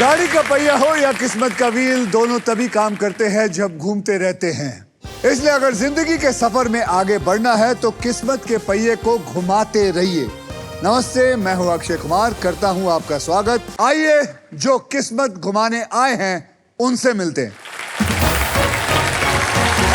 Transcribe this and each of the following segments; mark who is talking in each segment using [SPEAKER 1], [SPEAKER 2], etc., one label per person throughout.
[SPEAKER 1] गाड़ी का पहिया हो या किस्मत का व्हील, दोनों तभी काम करते हैं जब घूमते रहते हैं। इसलिए अगर जिंदगी के सफर में आगे बढ़ना है तो किस्मत के पहिए को घुमाते रहिए। नमस्ते, मैं हूं अक्षय कुमार, करता हूं आपका स्वागत। आइए जो किस्मत घुमाने आए हैं उनसे मिलते हैं।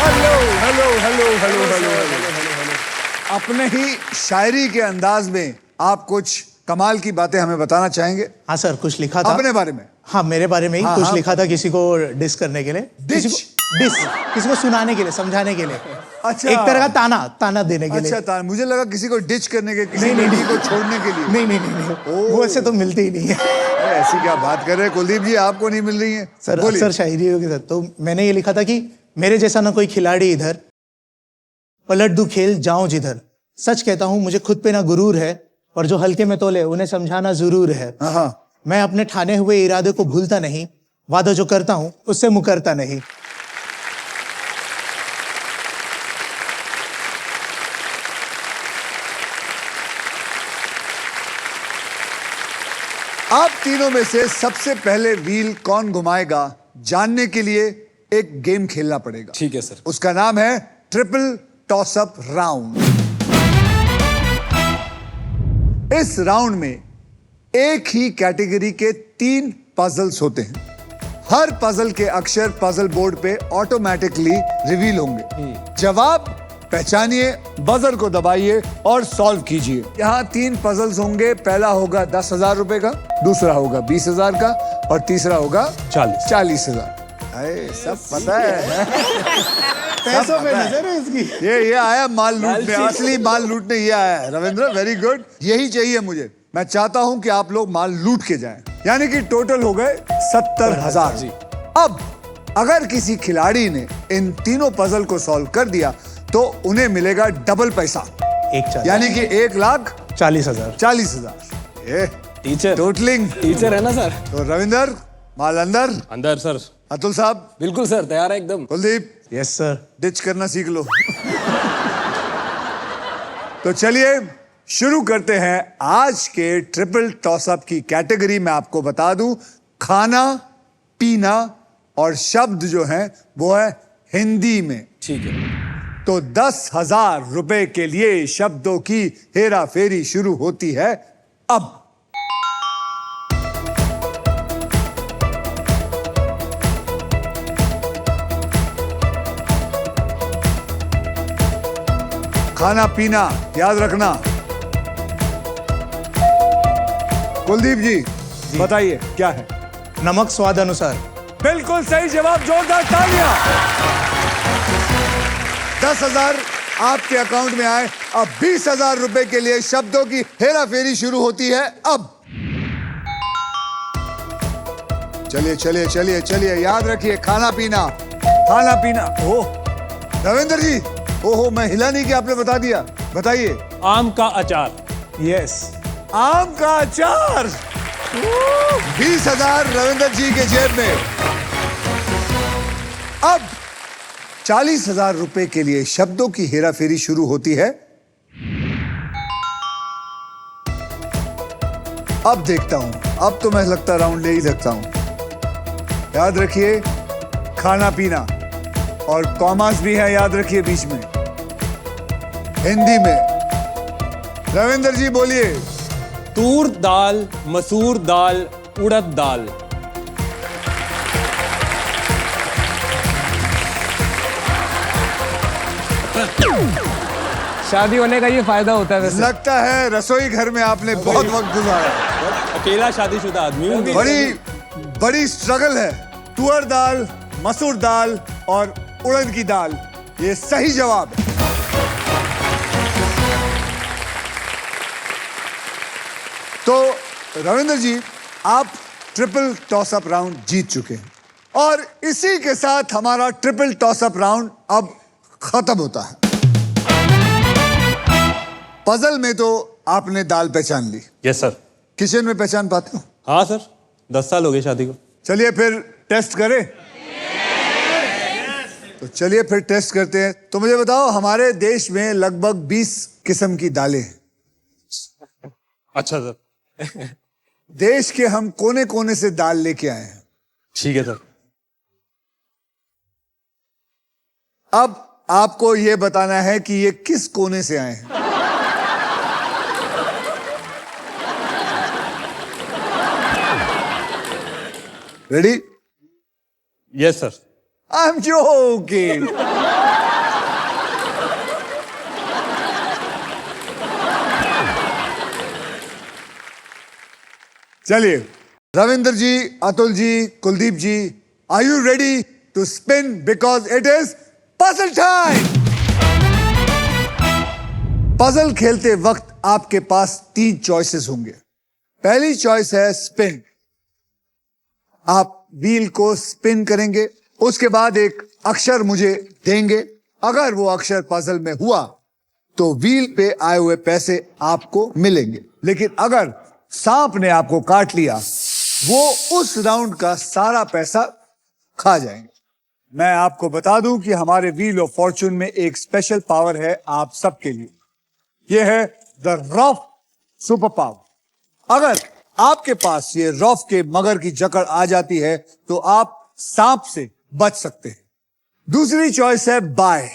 [SPEAKER 1] Hello hello hello hello hello hello. अपने ही शायरी के अंदाज में आप कुछ कमाल की बातें हमें बताना चाहेंगे?
[SPEAKER 2] हाँ सर, कुछ लिखा था
[SPEAKER 1] अपने बारे में।
[SPEAKER 2] हाँ, मेरे बारे में ही
[SPEAKER 1] हाँ,
[SPEAKER 2] कुछ
[SPEAKER 1] हाँ।
[SPEAKER 2] लिखा था, किसी को डिस करने के लिए, किसी को सुनाने के लिए, समझाने के लिए।
[SPEAKER 1] अच्छा,
[SPEAKER 2] एक तरह का ताना देने के लिए।
[SPEAKER 1] अच्छा, मुझे लगा किसी को डिच करने के, किसी लड़की को छोड़ने के लिए।
[SPEAKER 2] नहीं, वो ऐसे तो मिलती ही नहीं है।
[SPEAKER 1] ऐसी क्या बात कर रहे हैं कुलदीप जी, आपको नहीं मिल रही है?
[SPEAKER 2] सर अक्सर शायरी के साथ तो मैंने ये लिखा था कि मेरे जैसा ना कोई खिलाड़ी इधर, पलट दूं खेल जाऊं जिधर। सच कहता हूं मुझे खुद पे ना गुरूर है, और जो हल्के में तोले उन्हें समझाना जरूर है। मैं अपने ठाने हुए इरादे को भूलता नहीं, वादा जो करता हूं उससे मुकरता नहीं।
[SPEAKER 1] आप तीनों में से सबसे पहले व्हील कौन घुमाएगा, जानने के लिए एक गेम खेलना पड़ेगा।
[SPEAKER 3] ठीक है सर।
[SPEAKER 1] उसका नाम है ट्रिपल टॉस अप राउंड। इस राउंड में एक ही कैटेगरी के 3 पजल्स होते हैं। हर पजल के अक्षर पजल बोर्ड पे ऑटोमेटिकली रिवील होंगे। जवाब पहचानिए, बजर को दबाइए और सॉल्व कीजिए। यहाँ 3 पजल्स होंगे। पहला होगा 10,000 रुपए का, दूसरा होगा 20,000 का और तीसरा होगा 40,000। सब पता है।
[SPEAKER 2] पैसों पे नजर है इसकी।
[SPEAKER 1] ये आया माल लूटने, असली माल लूटने ये आया है। रविंद्र, वेरी गुड, यही चाहिए मुझे। मैं चाहता हूं कि आप लोग माल लूट के जाएं। यानी कि टोटल हो गए 70,000। अब अगर किसी खिलाड़ी ने इन तीनों पजल को सॉल्व कर दिया तो उन्हें मिलेगा डबल पैसा, यानी कि 1,40,000। 40,000
[SPEAKER 3] टीचर
[SPEAKER 1] टोटलिंग।
[SPEAKER 3] टीचर है ना सर?
[SPEAKER 1] तो रविंदर, माल अंदर।
[SPEAKER 3] अंदर सर।
[SPEAKER 1] अतुल साहब?
[SPEAKER 3] बिल्कुल सर, तैयार है एकदम।
[SPEAKER 1] कुलदीप?
[SPEAKER 2] Yes sir.
[SPEAKER 1] डिच करना सीख लो। तो चलिए शुरू करते हैं आज के ट्रिपल टॉसअप की कैटेगरी। मैं आपको बता दूं, खाना पीना और शब्द जो हैं वो है हिंदी में।
[SPEAKER 3] ठीक है।
[SPEAKER 1] तो 10,000 रुपए के लिए शब्दों की हेरा फेरी शुरू होती है अब। खाना पीना याद रखना। कुलदीप जी बताइए क्या है?
[SPEAKER 2] नमक स्वाद अनुसार।
[SPEAKER 1] बिल्कुल सही जवाब, जोरदार तालियां। 10,000 आपके अकाउंट में आए। अब 20,000 रुपए के लिए शब्दों की हेरा फेरी शुरू होती है अब। चलिए चलिए चलिए चलिए, याद रखिए खाना पीना, खाना पीना। ओह रविंद्र जी, ओहो, मैं हिला नहीं कि आपने बता दिया। बताइए।
[SPEAKER 3] आम का अचार।
[SPEAKER 2] यस।
[SPEAKER 1] आम का अचार। 20,000 रविंद्र जी के जेब में। अब 40,000 रुपए के लिए शब्दों की हेराफेरी शुरू होती है अब। देखता हूं, अब तो मैं लगता राउंड ले ही सकता हूं। याद रखिए खाना पीना और कॉमास भी है, याद रखिए बीच में, हिंदी में। रविंद्र जी बोलिए।
[SPEAKER 3] तूर दाल, मसूर दाल, उड़द दाल। शादी होने का ये फायदा होता है वैसे।
[SPEAKER 1] लगता है रसोई घर में आपने बहुत वक्त गुजारा।
[SPEAKER 3] अकेला शादीशुदा आदमी हूँ।
[SPEAKER 1] बड़ी स्ट्रगल है। तुअर दाल, मसूर दाल और उड़द की दाल, ये सही जवाब है। तो रविंद्र जी, आप ट्रिपल टॉस अप राउंड जीत चुके हैं और इसी के साथ हमारा ट्रिपल टॉस अप राउंड अब खत्म होता है। पजल में तो आपने दाल पहचान ली।
[SPEAKER 3] Yes sir.
[SPEAKER 1] किचन में पहचान पाते हो?
[SPEAKER 3] हाँ सर, 10 साल हो गए शादी को।
[SPEAKER 1] चलिए फिर टेस्ट करें। तो चलिए फिर टेस्ट करते हैं। तो मुझे बताओ, हमारे देश में लगभग 20 किस्म की दालें हैं।
[SPEAKER 3] अच्छा सर।
[SPEAKER 1] देश के हम कोने कोने से दाल लेके आए हैं।
[SPEAKER 3] ठीक है सर।
[SPEAKER 1] अब आपको यह बताना है कि ये किस कोने से आए हैं। Ready?
[SPEAKER 3] Yes sir.
[SPEAKER 1] I am joking. चलिए Ravindra ji, Atul ji, Kuldeep ji, are you ready to spin because it is puzzle time. Puzzle खेलते वक्त आपके पास 3 चॉइसेस होंगे। पहली चॉइस है स्पिन। आप व्हील को स्पिन करेंगे, उसके बाद एक अक्षर मुझे देंगे। अगर वो अक्षर पजल में हुआ तो व्हील पे आए हुए पैसे आपको मिलेंगे, लेकिन अगर सांप ने आपको काट लिया वो उस राउंड का सारा पैसा खा जाएंगे। मैं आपको बता दूं कि हमारे व्हील ऑफ फॉर्चून में एक स्पेशल पावर है आप सबके लिए। यह है द रॉफ सुपर पावर। अगर आपके पास ये रॉफ के मगर की जकड़ आ जाती है तो आप सांप से बच सकते हैं। दूसरी चॉइस है बाय।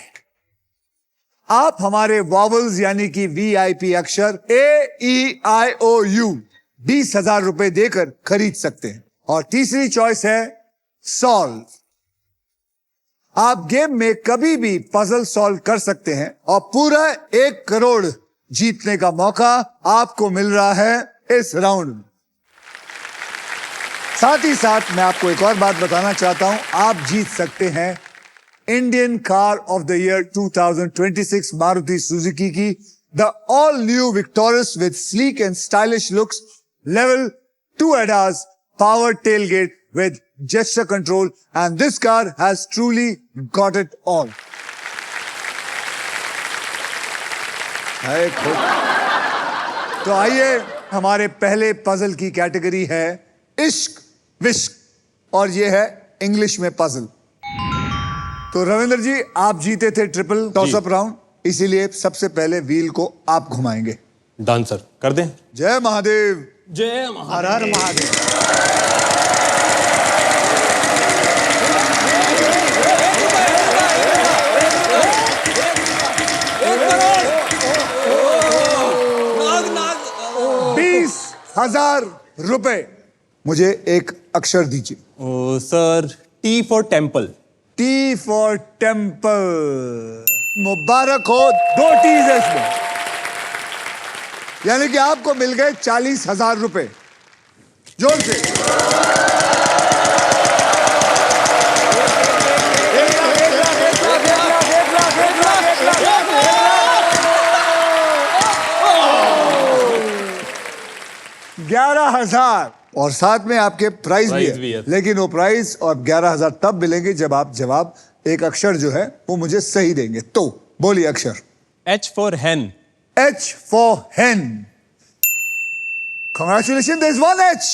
[SPEAKER 1] आप हमारे वॉवल्स यानी कि वीआईपी अक्षर AEIOU 20,000 रुपए देकर खरीद सकते हैं। और तीसरी चॉइस है सॉल्व। आप गेम में कभी भी पजल सॉल्व कर सकते हैं और पूरा 1 करोड़ जीतने का मौका आपको मिल रहा है इस राउंड में। साथ ही साथ मैं आपको एक और बात बताना चाहता हूं, आप जीत सकते हैं Indian car of the year 2026 Maruti Suzuki की the all new Victoris with sleek and stylish looks, level 2 ADAS, powered tailgate with gesture control, and this car has truly got it all. तो आइए, हमारे पहले पजल की category है इश्क विश्क, और ये है इंग्लिश में पजल। तो रविंद्र जी, आप जीते थे ट्रिपल टॉसअप राउंड, इसीलिए सबसे पहले व्हील को आप घुमाएंगे।
[SPEAKER 3] डन सर, कर दें।
[SPEAKER 1] जय महादेव।
[SPEAKER 3] जय
[SPEAKER 2] हर हर महादेव। ₹20,000। मुझे एक अक्षर दीजिए।
[SPEAKER 3] ओ sir, T for temple.
[SPEAKER 1] T for temple. मुबारक हो, 2 T's है इसमें, यानी कि आपको मिल गए ₹40,000। जोर से। 11,000 और साथ में आपके प्राइस भी है। लेकिन वो प्राइस और 11,000 तब मिलेंगे जब आप जवाब एक अक्षर जो है वो मुझे सही देंगे। तो बोलिए अक्षर।
[SPEAKER 3] H for hen।
[SPEAKER 1] H for hen। Congratulations, there's 1 H।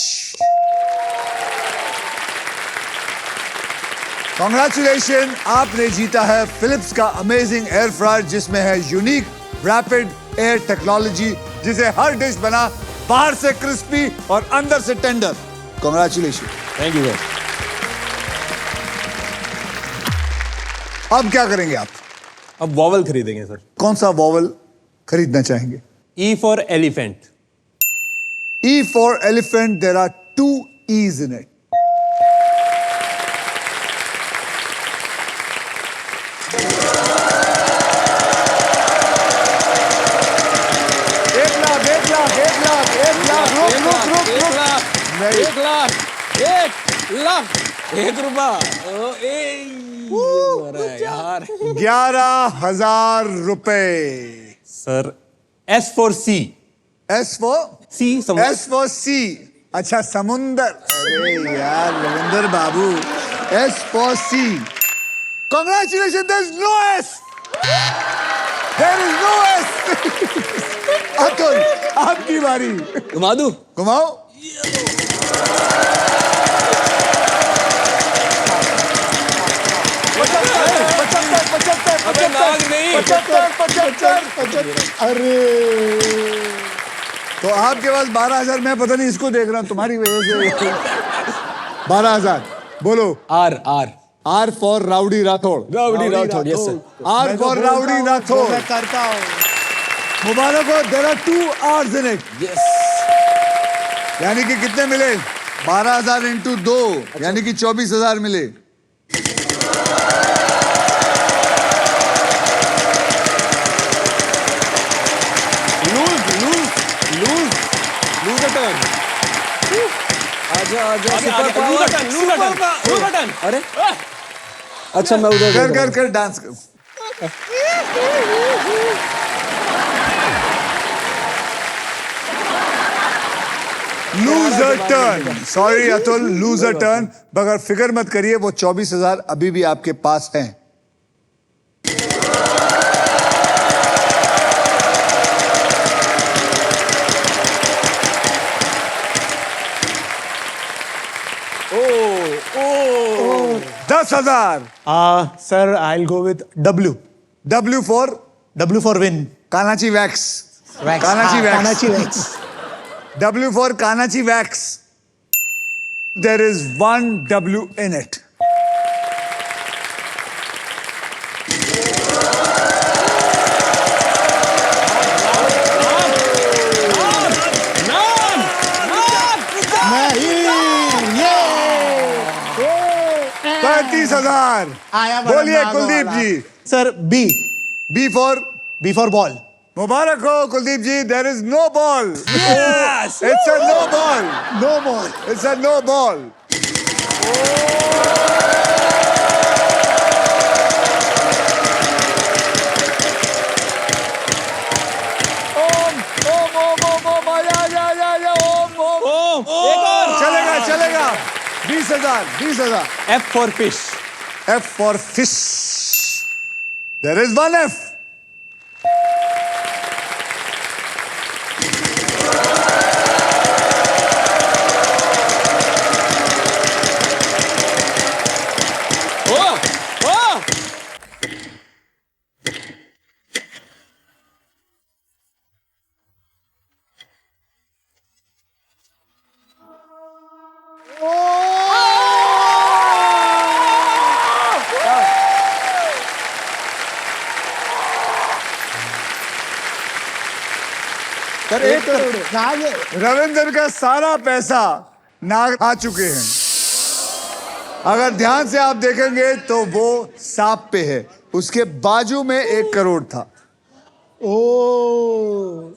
[SPEAKER 1] Congratulations, आपने जीता है फिलिप्स का अमेजिंग एयर फ्रायर, जिसमें है यूनिक रैपिड एयर टेक्नोलॉजी, जिसे हर डिश बना बाहर से क्रिस्पी और अंदर से tender. Congratulations।
[SPEAKER 3] Thank you sir.
[SPEAKER 1] अब क्या करेंगे आप?
[SPEAKER 3] अब वॉवल खरीदेंगे सर।
[SPEAKER 1] कौन सा वॉवल खरीदना चाहेंगे?
[SPEAKER 3] E for elephant.
[SPEAKER 1] E for elephant, there are 2 E's in it. एक लाख, रुक।
[SPEAKER 3] 1 रुपया। यार
[SPEAKER 1] 11,000 रुपए।
[SPEAKER 3] Sir, S for C.
[SPEAKER 1] S for? S for sea। अच्छा, समुंदर। अरे यार रविंदर बाबू, S for sea। Congratulations, there is no S। There is no S। Atul, आपकी बारी।
[SPEAKER 3] घुमा दूं?
[SPEAKER 1] घुमाओ।
[SPEAKER 3] अबे नाग नहीं।
[SPEAKER 1] 75। अरे तो आपके पास 12,000, मैं पता नहीं इसको देख रहा हूं तुम्हारी वजह से 12,000 बोलो।
[SPEAKER 3] R R
[SPEAKER 1] R for rowdy Rathore.
[SPEAKER 3] Rowdy Rathore, yes sir.
[SPEAKER 1] R for rowdy Rathore.
[SPEAKER 2] मैं करता हूँ।
[SPEAKER 1] मुबारक हो, there are 2 R's in it.
[SPEAKER 3] Yes.
[SPEAKER 1] यानी कि कितने मिले? 12,000 इंटू 2 यानी कि 24,000 मिले।
[SPEAKER 3] Lose the turn.
[SPEAKER 4] आजा आजा
[SPEAKER 3] super power. Lose the turn.
[SPEAKER 4] अरे अच्छा मैं उधर
[SPEAKER 1] कर कर कर डांस कर। Loser turn. Sorry Atul, loser turn. मगर फिक्र मत करिए, वो 24,000 अभी भी आपके पास हैं।
[SPEAKER 3] ओ
[SPEAKER 1] 10,000।
[SPEAKER 2] Sir I will go with W।
[SPEAKER 1] W for
[SPEAKER 2] win.
[SPEAKER 1] Kanachi wax. Kanachi wax.
[SPEAKER 2] Kanachi wax.
[SPEAKER 1] W for Kanachi wax. There is 1 W in it.
[SPEAKER 2] ये
[SPEAKER 1] 35,000।
[SPEAKER 2] आया बड़ा
[SPEAKER 1] बोलिए
[SPEAKER 2] नागो
[SPEAKER 1] कुलदीप
[SPEAKER 2] वाला।
[SPEAKER 1] जी।
[SPEAKER 2] Sir B।
[SPEAKER 1] B for
[SPEAKER 2] ball.
[SPEAKER 1] मुबारक हो Kuldeep ji. There is no ball.
[SPEAKER 3] Yes!
[SPEAKER 1] It's a no ball.
[SPEAKER 2] No ball.
[SPEAKER 1] It's a no ball.
[SPEAKER 3] एक और।
[SPEAKER 1] चलेगा चलेगा। 20,000 20,000।
[SPEAKER 3] F for fish.
[SPEAKER 1] F for fish. There is 1 F.
[SPEAKER 2] Sir 1 crore.
[SPEAKER 1] Ravindra का सारा पैसा नाग आ चुके हैं। अगर ध्यान से आप देखेंगे तो वो सांप पे है, उसके बाजू में 1 करोड़ था।
[SPEAKER 2] ओ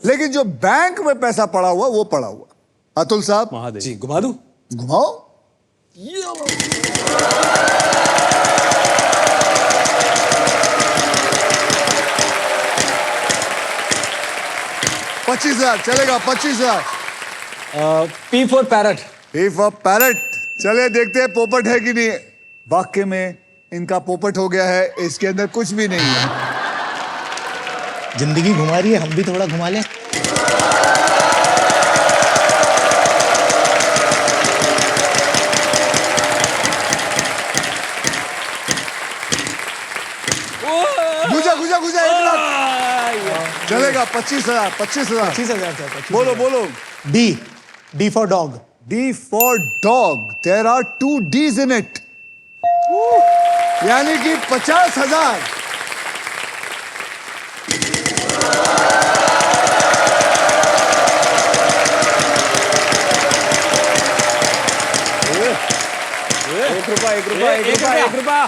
[SPEAKER 1] लेकिन जो बैंक में पैसा पड़ा हुआ वो पड़ा हुआ। अतुल साहब
[SPEAKER 3] महादेव जी घुमा दूं?
[SPEAKER 1] घुमाओ। 25,000 चलेगा। 25,000।
[SPEAKER 4] P for parrot।
[SPEAKER 1] P for parrot। चले देखते हैं पोपट है कि नहीं। वाक्य में इनका पोपट हो गया है, इसके अंदर कुछ भी नहीं है।
[SPEAKER 2] जिंदगी घुमा रही है, हम भी थोड़ा घुमा लें।
[SPEAKER 1] गुजा गुजा गुजा 1 लाख चलेगा। 25,000 25,000।
[SPEAKER 2] 25,000 सर।
[SPEAKER 1] बोलो बोलो।
[SPEAKER 2] D for dog।
[SPEAKER 1] D for dog. There are 2 D's in it. यानी कि 50,000।
[SPEAKER 4] एक रुपया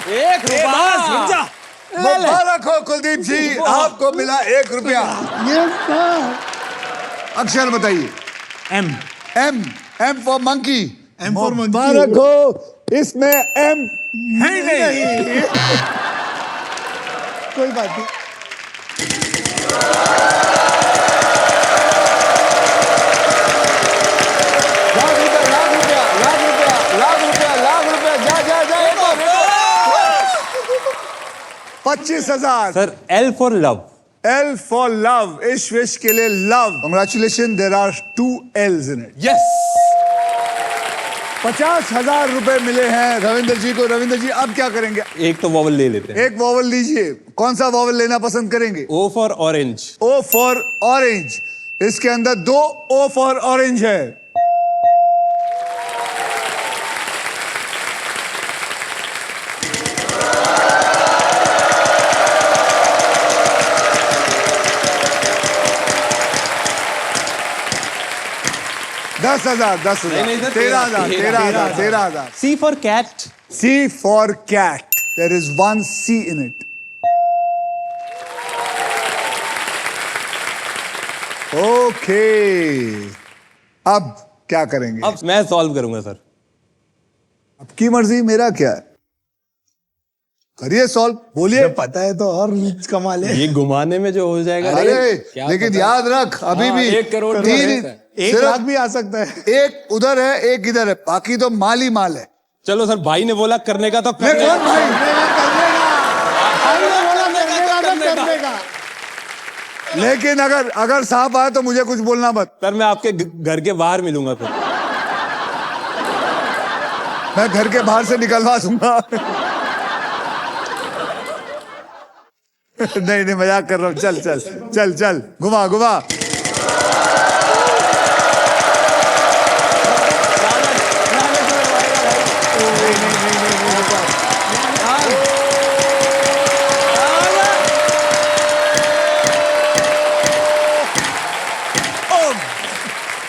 [SPEAKER 1] मुबारक हो कुलदीप जी, आपको मिला 1 रुपया। अक्षर बताइए।
[SPEAKER 2] M।
[SPEAKER 1] M for monkey।
[SPEAKER 2] M for monkey।
[SPEAKER 1] मुबारक हो, इसमें M है ही नहीं।
[SPEAKER 2] कोई बात नहीं।
[SPEAKER 1] लाख रुपया जा 25,000।
[SPEAKER 3] Sir L for love.
[SPEAKER 1] L for love। इश्क विश के लिए love. Congratulations, there are 2 L's in it।
[SPEAKER 3] Yes.
[SPEAKER 1] 50,000 रुपए मिले हैं रविंद्र जी को। रविंद्र जी अब क्या करेंगे?
[SPEAKER 3] एक तो वॉवल ले लेते हैं।
[SPEAKER 1] एक वॉवल लीजिए। कौन सा वॉवल लेना पसंद करेंगे?
[SPEAKER 3] O for orange.
[SPEAKER 1] O for orange। इसके अंदर 2 O फॉर ऑरेंज है। दस हजार
[SPEAKER 3] नहीं, sir,
[SPEAKER 1] 13,000
[SPEAKER 3] C for cat.
[SPEAKER 1] C for cat. There is one C in it. Okay. अब क्या करेंगे?
[SPEAKER 3] अब मैं सॉल्व करूंगा सर।
[SPEAKER 1] आपकी मर्जी, मेरा क्या है? करिए सॉल्व, बोलिए।
[SPEAKER 2] जब पता है तो और कमाल है।
[SPEAKER 3] ये घुमाने में जो हो जाएगा।
[SPEAKER 1] अरे
[SPEAKER 4] क्या
[SPEAKER 1] लेकिन
[SPEAKER 4] पता?
[SPEAKER 1] याद रख, अभी भी
[SPEAKER 4] 1 करोड़ तो
[SPEAKER 1] तीन,
[SPEAKER 4] है।
[SPEAKER 2] 1
[SPEAKER 1] सिर्फ
[SPEAKER 2] लाख भी आ सकता है।
[SPEAKER 1] एक उधर है, एक इधर है, बाकी तो माल ही माल है।
[SPEAKER 3] चलो सर, भाई ने बोला करने का तो
[SPEAKER 1] मैं
[SPEAKER 3] करने
[SPEAKER 1] कौन भाई?
[SPEAKER 2] करने का।
[SPEAKER 1] लेकिन अगर सांप आए तो मुझे कुछ बोलना मत।
[SPEAKER 3] सर मैं आपके घर के बाहर मिलूंगा फिर।
[SPEAKER 1] मैं घर के बाहर से निकलवा दूंगा। नहीं मजाक कर रहा हूँ। चल चल चल चल, घुमा घुमा।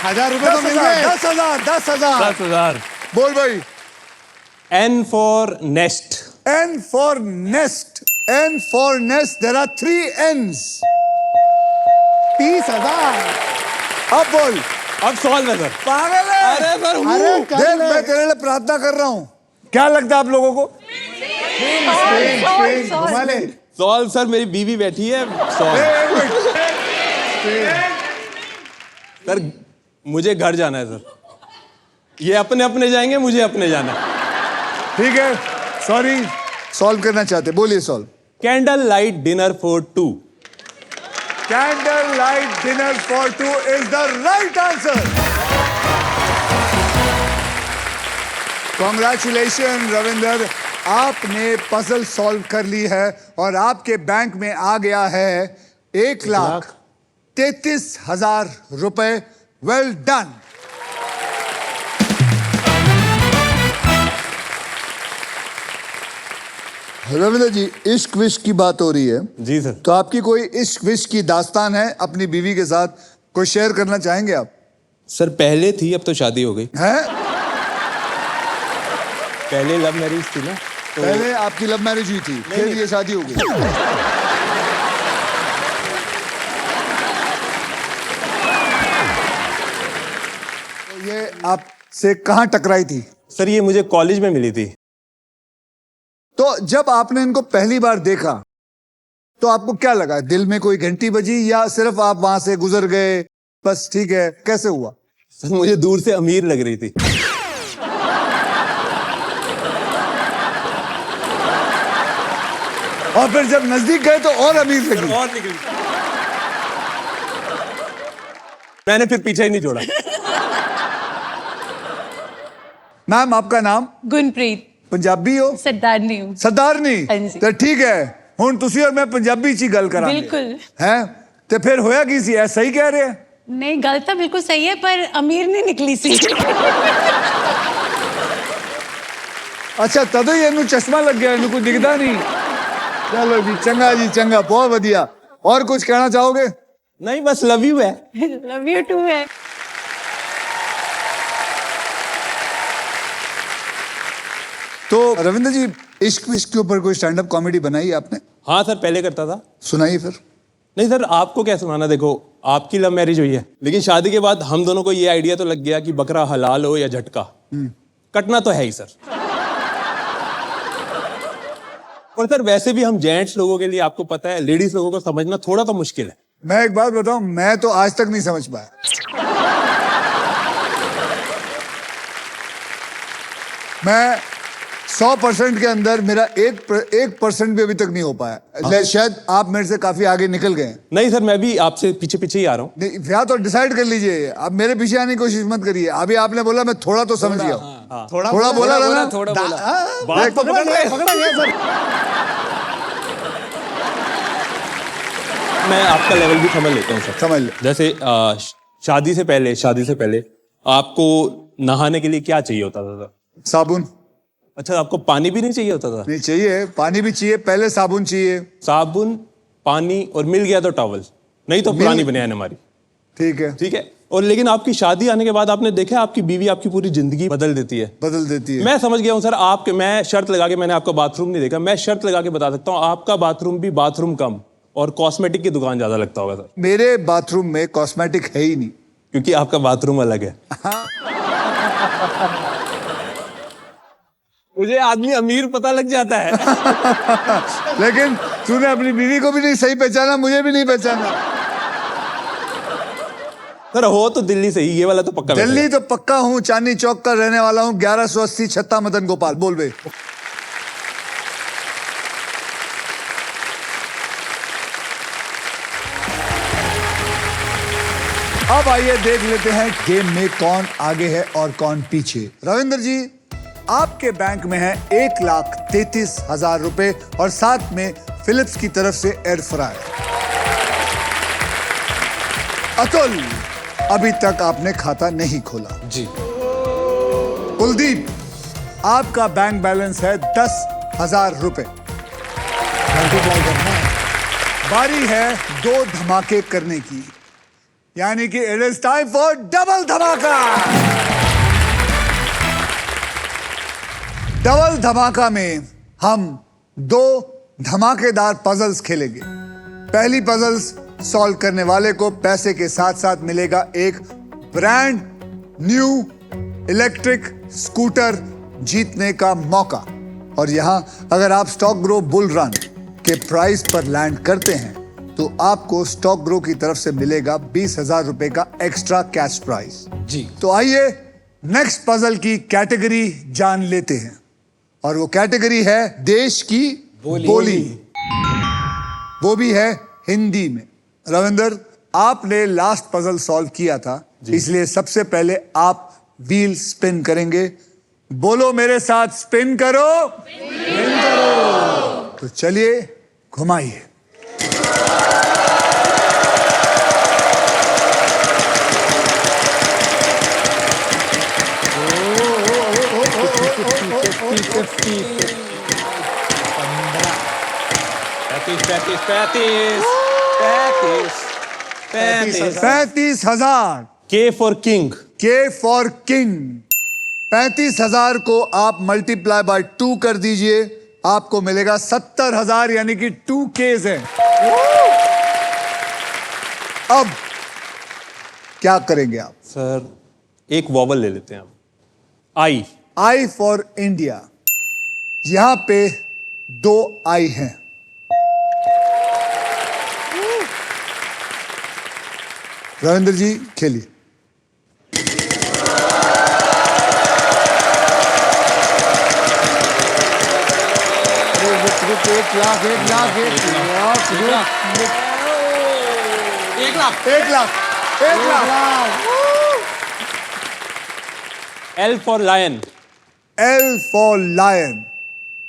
[SPEAKER 2] ₹1000 तो मिल गए।
[SPEAKER 1] 10,000
[SPEAKER 3] 10,000।
[SPEAKER 1] बोल भाई।
[SPEAKER 3] N for nest.
[SPEAKER 1] N for nest. N for nest. There are 3 N's.
[SPEAKER 2] 30,000।
[SPEAKER 1] अब बोल।
[SPEAKER 3] अब सॉल्व है सर।
[SPEAKER 1] पागल है।
[SPEAKER 3] अरे सर
[SPEAKER 2] अरे
[SPEAKER 1] देख, मैं तेरे लिए प्रार्थना कर रहा हूँ। क्या लगता है आप लोगों को?
[SPEAKER 2] घुमा ले।
[SPEAKER 3] सॉल्व सर, मेरी बीवी बैठी है। सॉल्व सर, मुझे घर जाना है सर। ये अपने अपने जाएंगे, मुझे अपने जाना है।
[SPEAKER 1] ठीक है, सॉरी। सॉल्व करना चाहते, बोलिए solve.
[SPEAKER 3] Candle light dinner for 2।
[SPEAKER 1] Candle light dinner for 2 is the right answer. Congratulation Ravinder, आपने पजल सॉल्व कर ली है और आपके बैंक में आ गया है 1,33,000 रुपए। Well done. रविंदर जी, इश्क विश्क की बात हो रही है,
[SPEAKER 3] जी सर।
[SPEAKER 1] तो आपकी कोई इश्क विश्क की दास्तान है अपनी बीवी के साथ, कोई शेयर करना चाहेंगे आप?
[SPEAKER 3] सर पहले थी, अब तो शादी हो गई।
[SPEAKER 1] हैं?
[SPEAKER 3] पहले लव मैरिज थी ना, तो
[SPEAKER 1] पहले आपकी लव मैरिज हुई थी, फिर ये शादी हो गई। तो ये आपसे कहाँ टकराई थी?
[SPEAKER 3] सर ये मुझे कॉलेज में मिली थी।
[SPEAKER 1] तो जब आपने इनको पहली बार देखा तो आपको क्या लगा? दिल में कोई घंटी बजी या सिर्फ आप वहां से गुजर गए, बस ठीक है? कैसे हुआ?
[SPEAKER 3] सर मुझे दूर से अमीर लग रही थी।
[SPEAKER 1] और फिर जब नजदीक गए तो और अमीर लगी।
[SPEAKER 3] और निकली। मैंने फिर पीछे ही नहीं छोड़ा।
[SPEAKER 1] मैम आपका नाम?
[SPEAKER 5] गुनप्रीत।
[SPEAKER 1] पंजाबी हो?
[SPEAKER 5] सरदारनी हूँ।
[SPEAKER 1] सरदारनी?
[SPEAKER 5] हाँ जी।
[SPEAKER 1] तो ठीक है, हुण तुसी और मैं पंजाबी ची गल करांगे।
[SPEAKER 5] बिल्कुल।
[SPEAKER 1] हैं? तो फिर होया की सी? ऐसा ही कह रहे हैं?
[SPEAKER 5] नहीं, गल तो बिल्कुल सही है, पर अमीर नहीं निकली सी।
[SPEAKER 1] अच्छा, तदों ही इन्हू चश्मा लग गया, इन्हू कुछ दिखता नहीं। चलो जी, चंगा जी, चंगा, बहुत बढ़िया। और कुछ कहना चाहोगे?
[SPEAKER 3] नहीं, बस लव यू है।
[SPEAKER 5] लव यू टू है।
[SPEAKER 1] तो रविंद्र जी, इश्क विश्क के ऊपर कोई स्टैंड अप कॉमेडी बनाई आपने?
[SPEAKER 3] हाँ सर, पहले करता था।
[SPEAKER 1] सुनाइए फिर।
[SPEAKER 3] नहीं सर, आपको क्या सुनाना। देखो, आपकी लव मैरिज हुई है, लेकिन शादी के बाद हम दोनों को ये आइडिया तो लग गया कि बकरा हलाल हो या झटका, कटना तो है ही सर। और सर वैसे भी हम जेंट्स लोगों के लिए, आपको पता है, लेडीज लोगों को समझना थोड़ा तो मुश्किल है।
[SPEAKER 1] मैं एक बात बताऊं, मैं तो आज तक नहीं समझ पाया। मैं 100% के अंदर मेरा 1% भी अभी तक नहीं हो पाया। शायद आप मेरे से काफी आगे निकल गए हैं।
[SPEAKER 3] नहीं सर, मैं भी आपसे पीछे पीछे ही आ रहा हूँ।
[SPEAKER 1] नहीं, या तो डिसाइड कर लीजिए, आप मेरे पीछे आने की कोशिश मत करिए। अभी आपने बोला, मैं थोड़ा तो समझ गया हूं। थोड़ा बोला ना?
[SPEAKER 4] थोड़ा बोला।
[SPEAKER 3] बात पकड़ा गया।
[SPEAKER 2] पकड़ा गया सर।
[SPEAKER 3] मैं आपका लेवल भी समझ लेता हूँ सर।
[SPEAKER 1] समझ ले।
[SPEAKER 3] जैसे शादी से पहले आपको नहाने के लिए क्या चाहिए होता था सर?
[SPEAKER 1] साबुन।
[SPEAKER 3] अच्छा, आपको पानी भी नहीं चाहिए होता था?
[SPEAKER 1] नहीं चाहिए, पानी भी चाहिए, पहले साबुन चाहिए।
[SPEAKER 3] साबुन, पानी और मिल गया तो टॉवल, नहीं तो पुरानी बनियान हमारी।
[SPEAKER 1] ठीक है।
[SPEAKER 3] ठीक है। और लेकिन आपकी शादी आने के बाद आपने देखा आपकी बीवी आपकी पूरी जिंदगी बदल देती है।
[SPEAKER 1] बदल देती है।
[SPEAKER 3] मैं समझ गया हूं सर। मैं शर्त लगा के, मैंने आपका बाथरूम नहीं देखा, मैं शर्त लगा के बता सकता हूं आपका बाथरूम भी बाथरूम कम और कॉस्मेटिक की दुकान ज्यादा लगता होगा सर।
[SPEAKER 1] मेरे बाथरूम में कॉस्मेटिक है ही नहीं,
[SPEAKER 3] क्योंकि आपका बाथरूम अलग है। मुझे आदमी अमीर पता लग जाता है।
[SPEAKER 1] लेकिन तूने अपनी बीवी को भी नहीं सही पहचाना, मुझे भी नहीं पहचाना।
[SPEAKER 3] सर हो तो दिल्ली से ही, ये वाला तो पक्का
[SPEAKER 1] दिल्ली
[SPEAKER 3] बैठेगा।
[SPEAKER 1] तो पक्का हूँ, चांदनी चौक का रहने वाला हूँ, 1180 छत्ता मदन गोपाल। बोल बे। अब आइए देख लेते हैं गेम में कौन आगे है और कौन पीछे। रविंद्र जी, आपके बैंक में है 1,33,000 रुपए और साथ में फिलिप्स की तरफ से एयर फ्रायर। अतुल, अभी तक आपने खाता नहीं खोला।
[SPEAKER 4] जी।
[SPEAKER 1] कुलदीप, आपका बैंक बैलेंस है 10,000 रुपए।
[SPEAKER 2] मल्टीप्लाई करना है।
[SPEAKER 1] बारी है 2 धमाके करने की, यानी कि it is time for double धमाका। डबल धमाका में हम 2 धमाकेदार पजल्स खेलेंगे। पहली पजल्स सॉल्व करने वाले को पैसे के साथ साथ मिलेगा एक ब्रांड न्यू इलेक्ट्रिक स्कूटर जीतने का मौका। और यहां अगर आप स्टॉक ग्रो बुल रन के प्राइस पर लैंड करते हैं तो आपको स्टॉक ग्रो की तरफ से मिलेगा 20,000 रुपए का एक्स्ट्रा कैश प्राइस।
[SPEAKER 4] जी।
[SPEAKER 1] तो आइए नेक्स्ट पजल की कैटेगरी जान लेते हैं, और वो कैटेगरी है देश की बोली। वो भी है हिंदी में। रविंदर, आपने लास्ट पजल सॉल्व किया था, इसलिए सबसे पहले आप व्हील स्पिन करेंगे। बोलो मेरे साथ, स्पिन करो। स्पिन करो। तो चलिए घुमाइए।
[SPEAKER 3] पैंतीस।
[SPEAKER 1] 35,000।
[SPEAKER 3] के फॉर किंग।
[SPEAKER 1] के फॉर किंग। 35,000 को आप मल्टीप्लाई बाय 2 कर दीजिए, आपको मिलेगा 70,000, यानी कि 2 केस है। अब क्या करेंगे आप?
[SPEAKER 3] सर एक वॉवल ले लेते हैं हम। आई।
[SPEAKER 1] I for India. यहां पे 2 आई हैं। रविंद्र जी खेलिए। एक lakh 1 lakh.
[SPEAKER 3] L for lion.
[SPEAKER 1] L for lion.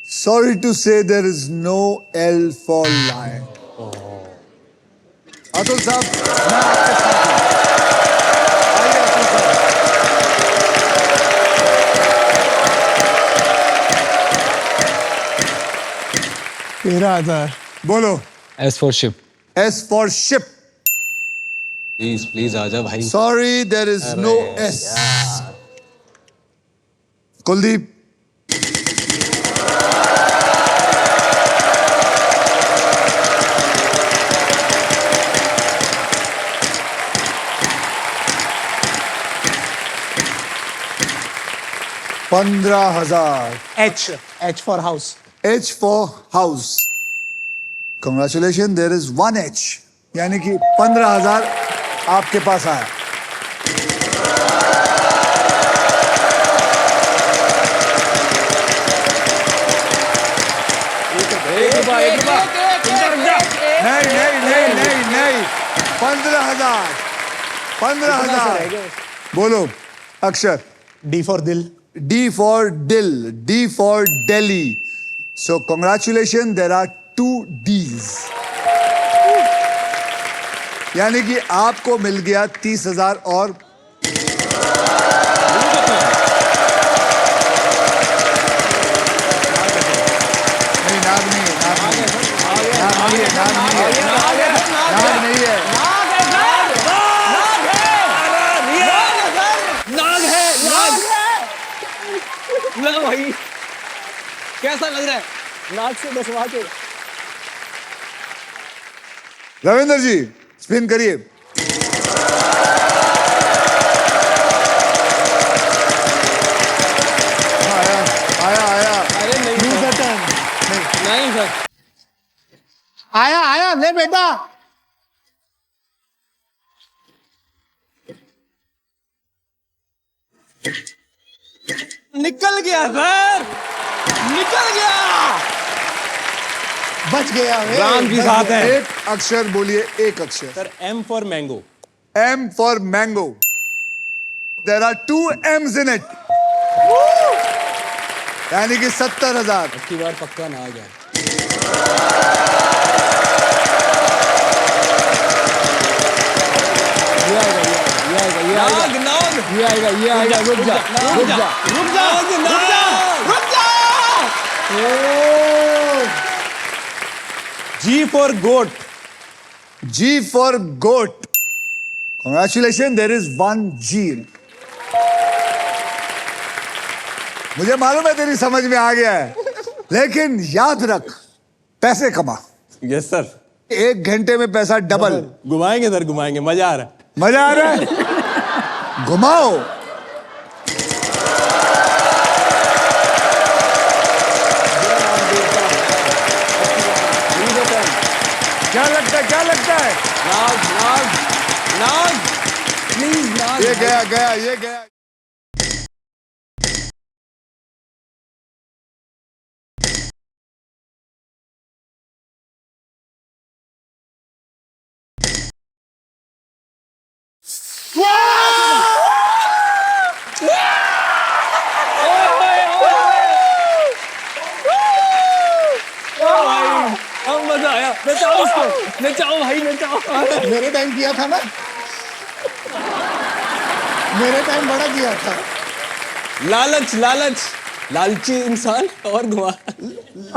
[SPEAKER 1] Sorry to say there is no L for lion. Atul साहब, मैं आपके साथ हूं। आइए अतुल साहब।
[SPEAKER 2] 13,000।
[SPEAKER 1] बोलो।
[SPEAKER 4] S for ship.
[SPEAKER 1] S for ship.
[SPEAKER 4] Please please आजा भाई।
[SPEAKER 1] Sorry, there is no S. Kuldeep. $15,000।
[SPEAKER 2] H for house।
[SPEAKER 1] H for house. Congratulations, there is 1 H, यानी कि 15,000 आपके पास आया। नहीं 15,000। 15,000। बोलो अक्षर।
[SPEAKER 2] D for दिल।
[SPEAKER 1] D for Dill, D for Delhi. So congratulations, there are 2 Ds. यानी कि आपको मिल गया 30,000 और नहीं, नाग नहीं है, नाग नहीं है, नाग नहीं है, नाग नहीं है, नाग नहीं है।
[SPEAKER 4] ना भाई कैसा लग रहा है नाक से बसवा के
[SPEAKER 1] रविंद्र जी स्पिन करिए। आया आया आया।
[SPEAKER 4] अरे नहीं नहीं सर
[SPEAKER 2] आया आया ले बेटा।
[SPEAKER 4] निकल गया सर निकल गया
[SPEAKER 2] बच गया वे,
[SPEAKER 3] राम जी
[SPEAKER 2] बच
[SPEAKER 3] साथ
[SPEAKER 2] गया।
[SPEAKER 3] है।
[SPEAKER 1] एक अक्षर बोलिए, एक अक्षर।
[SPEAKER 3] Sir M for mango.
[SPEAKER 1] M for mango. There are 2 M's in it. यानी कि 70,000।
[SPEAKER 4] अब की बार पक्का ना आ जाए नाग नाग ये आएगा रुक जा रुक जा रुक जा रुक जा रुक जा
[SPEAKER 3] G for goat.
[SPEAKER 1] G for goat. Congratulations, there is 1 G in it. मुझे मालूम है तेरी समझ में आ गया है, लेकिन याद रख पैसे कमा।
[SPEAKER 3] Yes sir.
[SPEAKER 1] 1 घंटे में पैसा डबल।
[SPEAKER 3] घुमाएंगे सर घुमाएंगे, मजा आ रहा है।
[SPEAKER 1] मजा आ रहा है? घुमाओ। क्या लगता है, क्या लगता है?
[SPEAKER 4] नाग नाग नाग प्लीज नाग
[SPEAKER 1] ये गया गया ये गया।
[SPEAKER 4] अब मजा आया नचाओ उसको नचाओ भाई नचाओ
[SPEAKER 2] मेरे टाइम किया था ना, मेरे टाइम बड़ा किया था।
[SPEAKER 4] लालच लालच लालची इंसान और घुमा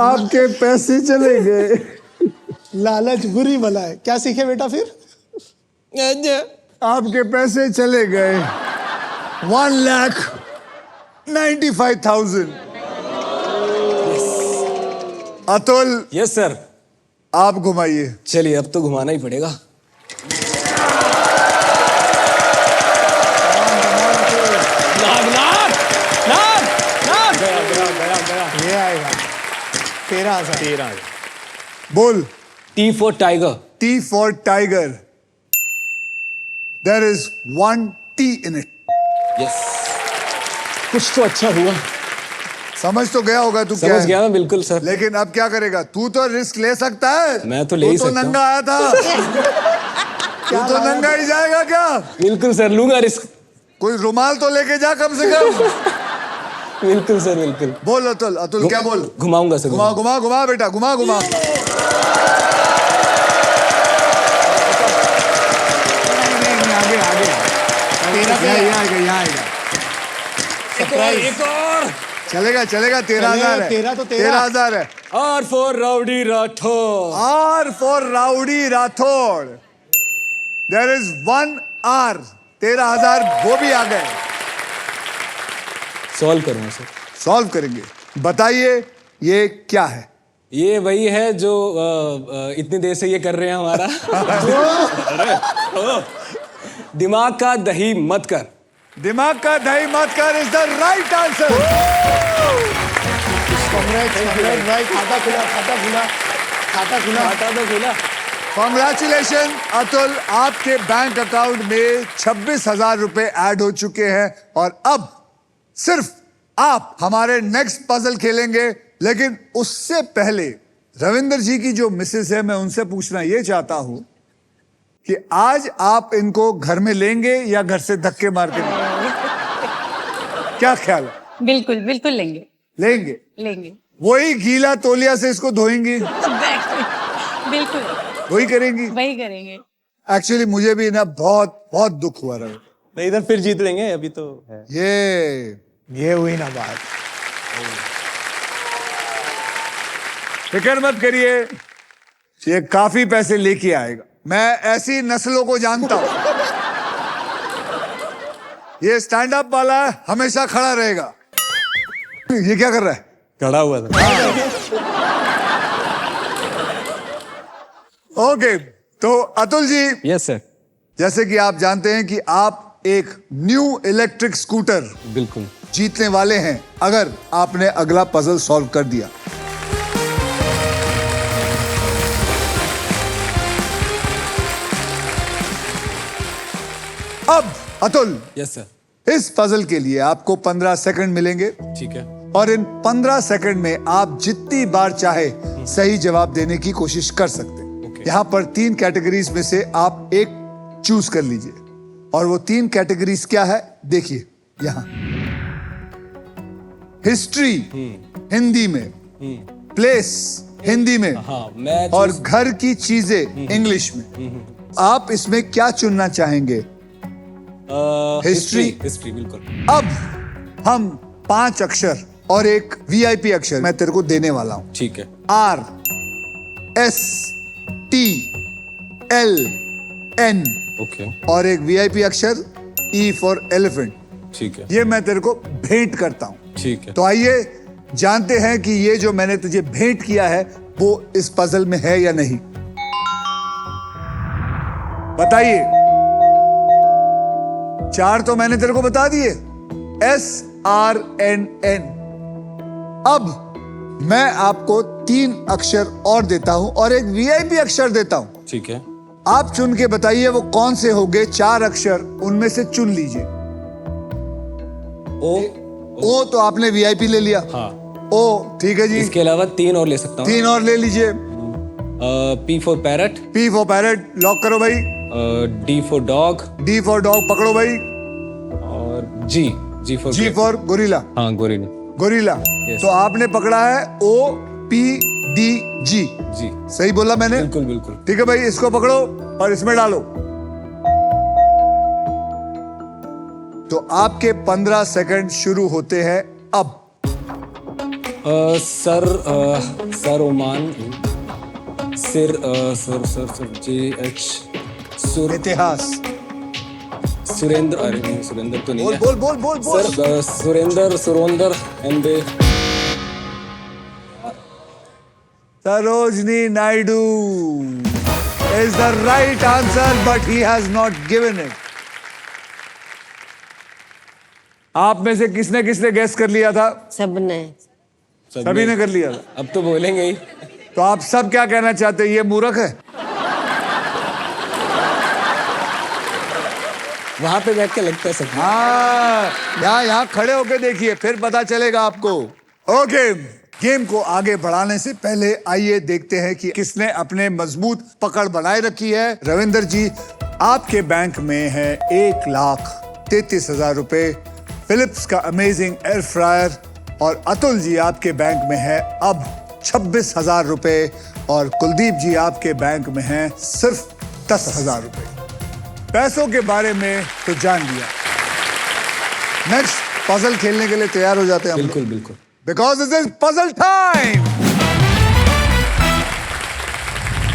[SPEAKER 1] आपके पैसे चले गए।
[SPEAKER 2] लालच बुरी बला है। क्या सीखे बेटा फिर?
[SPEAKER 1] आपके पैसे चले गए। 1,95,000। अतुल
[SPEAKER 4] यस सर
[SPEAKER 1] आप घुमाइए।
[SPEAKER 4] चलिए अब तो घुमाना ही पड़ेगा नाग नाग नाग नाग
[SPEAKER 2] ये आएगा 13,000।
[SPEAKER 3] 13।
[SPEAKER 1] बोल।
[SPEAKER 4] T for tiger
[SPEAKER 1] T for tiger. There is 1 T in it.
[SPEAKER 4] Yes कुछ तो अच्छा हुआ
[SPEAKER 1] समझ तो गया होगा तू क्या
[SPEAKER 4] समझ
[SPEAKER 1] है?
[SPEAKER 4] गया मैं बिल्कुल सर
[SPEAKER 1] लेकिन अब क्या करेगा? तू तो रिस्क ले सकता है।
[SPEAKER 4] मैं तो ले ही
[SPEAKER 1] तू तो
[SPEAKER 4] सकता हूं।
[SPEAKER 1] नंगा आया था। तू तो नंगा ही जाएगा क्या?
[SPEAKER 4] बिल्कुल सर लूंगा रिस्क
[SPEAKER 1] कोई रुमाल तो लेके जा कम से कम।
[SPEAKER 4] बिल्कुल सर बिल्कुल
[SPEAKER 1] बोल अतुल, अतुल क्या बोल?
[SPEAKER 4] घुमाऊंगा सर
[SPEAKER 1] घुमा घुमा घुमा बेटा, घुमा घुमा। आगे आगे यहाँ आएगा।
[SPEAKER 4] एक और
[SPEAKER 1] चलेगा चलेगा। 13,000 है।
[SPEAKER 2] 13 तो
[SPEAKER 1] 13,000 है।
[SPEAKER 4] R for Rowdy Rathore
[SPEAKER 1] R for Rowdy Rathod. There is 1 R. 13,000 वो भी आ गए।
[SPEAKER 4] सॉल्व करूंगा सर
[SPEAKER 1] सॉल्व करेंगे। बताइए ये क्या है?
[SPEAKER 4] ये वही है जो इतनी देर से ये कर रहे हैं हमारा दिमाग का दही मत कर
[SPEAKER 1] दिमाग का दही मत कर इज द राइट आंसर।
[SPEAKER 2] भाई खाता खुला खाता खुला खाता खुला।
[SPEAKER 4] खाता तो खुला
[SPEAKER 1] कॉन्ग्रेचुलेशन अतुल, आपके बैंक अकाउंट में 26,000 रुपए ऐड हो चुके हैं और अब सिर्फ आप हमारे नेक्स्ट पजल खेलेंगे। लेकिन उससे पहले रविंद्र जी की जो मिसेस है, मैं उनसे पूछना ये चाहता हूं कि आज आप इनको घर में लेंगे या घर से धक्के मार के लेंगे? क्या ख्याल है?
[SPEAKER 5] बिल्कुल बिल्कुल लेंगे
[SPEAKER 1] लेंगे।
[SPEAKER 5] लेंगे
[SPEAKER 1] वही गीला तौलिया से इसको धोएंगी,
[SPEAKER 5] बिल्कुल
[SPEAKER 1] वही करेंगी।
[SPEAKER 5] वही करेंगे।
[SPEAKER 1] एक्चुअली मुझे भी ना बहुत बहुत दुख हुआ रहा।
[SPEAKER 3] नहीं इधर फिर जीत लेंगे अभी तो है।
[SPEAKER 2] ये हुई ना बात।
[SPEAKER 1] फिक्र मत करिए, ये काफी पैसे लेके आएगा। मैं ऐसी नस्लों को जानता हूं। ये स्टैंड अप वाला है, हमेशा खड़ा रहेगा। ये क्या कर रहा है?
[SPEAKER 3] खड़ा हुआ था।
[SPEAKER 1] ओके, तो अतुल जी,
[SPEAKER 4] यस सर।
[SPEAKER 1] जैसे कि आप जानते हैं कि आप एक न्यू इलेक्ट्रिक स्कूटर
[SPEAKER 4] बिल्कुल।
[SPEAKER 1] जीतने वाले हैं अगर आपने अगला पजल सॉल्व कर दिया। अब अतुल,
[SPEAKER 3] यस सर।
[SPEAKER 1] इस पजल के लिए आपको 15 सेकंड मिलेंगे
[SPEAKER 3] ठीक है।
[SPEAKER 1] और इन 15 सेकंड में आप जितनी बार चाहे सही जवाब देने की कोशिश कर सकते हैं।
[SPEAKER 3] Okay.
[SPEAKER 1] यहां पर 3 कैटेगरीज में से आप एक चूज कर लीजिए और वो 3 कैटेगरीज क्या है देखिए यहां। हिस्ट्री हिंदी में, प्लेस हिंदी में,
[SPEAKER 4] हाँ मैं
[SPEAKER 1] और घर की चीजें इंग्लिश में। आप इसमें क्या चुनना चाहेंगे?
[SPEAKER 4] हिस्ट्री। हिस्ट्री बिल्कुल।
[SPEAKER 1] अब हम 5 अक्षर और एक वीआईपी अक्षर मैं तेरे को देने वाला हूं।
[SPEAKER 4] ठीक है।
[SPEAKER 1] R S T L N
[SPEAKER 4] okay
[SPEAKER 1] और एक वीआईपी अक्षर E फॉर एलिफेंट।
[SPEAKER 4] ठीक है।
[SPEAKER 1] ये मैं तेरे को भेंट करता हूं।
[SPEAKER 4] ठीक है।
[SPEAKER 1] तो आइए जानते हैं कि ये जो मैंने तुझे भेंट किया है वो इस पजल में है या नहीं। बताइए। 4 तो मैंने तेरे को बता दिए, S R N N। अब मैं आपको 3 अक्षर और देता हूं और एक वीआईपी अक्षर देता हूं।
[SPEAKER 4] ठीक है।
[SPEAKER 1] आप चुन के बताइए वो कौन से होंगे। 4 अक्षर उनमें से चुन लीजिए। ओ तो आपने वीआईपी ले लिया।
[SPEAKER 4] हाँ।
[SPEAKER 1] ओ ठीक है जी।
[SPEAKER 4] इसके अलावा 3 और ले सकता हूँ।
[SPEAKER 1] 3 और ले लीजिए।
[SPEAKER 4] P for parrot.
[SPEAKER 1] P for parrot lock करो भाई।
[SPEAKER 4] D for dog.
[SPEAKER 1] D for dog पकड़ो भाई।
[SPEAKER 4] और G for
[SPEAKER 1] G for gorilla.
[SPEAKER 4] हाँ गोरिल्ला।
[SPEAKER 1] गोरिल्ला। तो आपने पकड़ा है O P D G।
[SPEAKER 4] जी
[SPEAKER 1] सही बोला मैंने?
[SPEAKER 4] बिल्कुल बिल्कुल।
[SPEAKER 1] ठीक है भाई, इसको पकड़ो और इसमें डालो। तो आपके 15 सेकंड शुरू होते हैं अब।
[SPEAKER 4] Sir Oman. सर JH सुर
[SPEAKER 1] इतिहास।
[SPEAKER 4] सुरेंद्र। अरे नहीं सुरेंद्र तो नहीं
[SPEAKER 1] बोल
[SPEAKER 4] है।
[SPEAKER 1] बोल बोल बोल बोल।
[SPEAKER 4] Sir Surendra and
[SPEAKER 1] Sarojini Naidu is the right answer, but he has not given it. आप में से किसने किसने गैस कर लिया था?
[SPEAKER 5] सबने।
[SPEAKER 1] सभी ने कर लिया था।
[SPEAKER 4] अब तो बोलेंगे ही।
[SPEAKER 1] तो आप सब क्या कहना चाहते हैं? ये मूर्ख है?
[SPEAKER 4] वहां पे बैठ के लगता है सब।
[SPEAKER 1] हाँ, यहाँ खड़े होके देखिए, फिर पता चलेगा आपको। ओके, गेम को आगे बढ़ाने से पहले आइए देखते हैं कि किसने अपने मजबूत पकड़ बनाए रखी है। रविंदर जी, आपके बैंक में है 1,33,000 रुपए, फिलिप्स का अमेजिंग एयर फ्रायर, और अतुल जी आपके बैंक में है अब 26,000 रुपए, और कुलदीप जी आपके बैंक में है सिर्फ 10,000 रुपए। पैसों के बारे में तो जान लिया। नेक्स्ट पजल खेलने के लिए तैयार हो जाते हैं हम लोग?
[SPEAKER 4] बिल्कुल बिल्कुल।
[SPEAKER 1] Because this is puzzle time.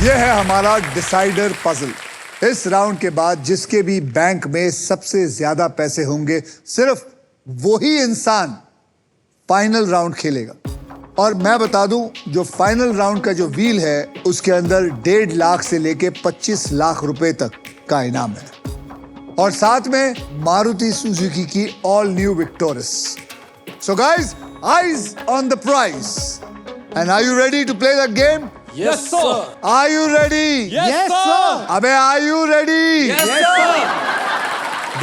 [SPEAKER 1] यह है हमारा डिसाइडर पजल। इस राउंड के बाद जिसके भी बैंक में सबसे ज्यादा पैसे होंगे, सिर्फ वही इंसान फाइनल राउंड खेलेगा। और मैं बता दूं, जो फाइनल राउंड का जो व्हील है उसके अंदर 1.5 लाख से लेके 25 लाख रुपए तक का इनाम है, और साथ में मारुति सुजुकी की all new Victoris. So guys, eyes on the prize. And are you ready to play the game?
[SPEAKER 4] Yes sir.
[SPEAKER 1] Are you ready?
[SPEAKER 4] Yes sir.
[SPEAKER 1] अबे are you ready?
[SPEAKER 4] Yes sir.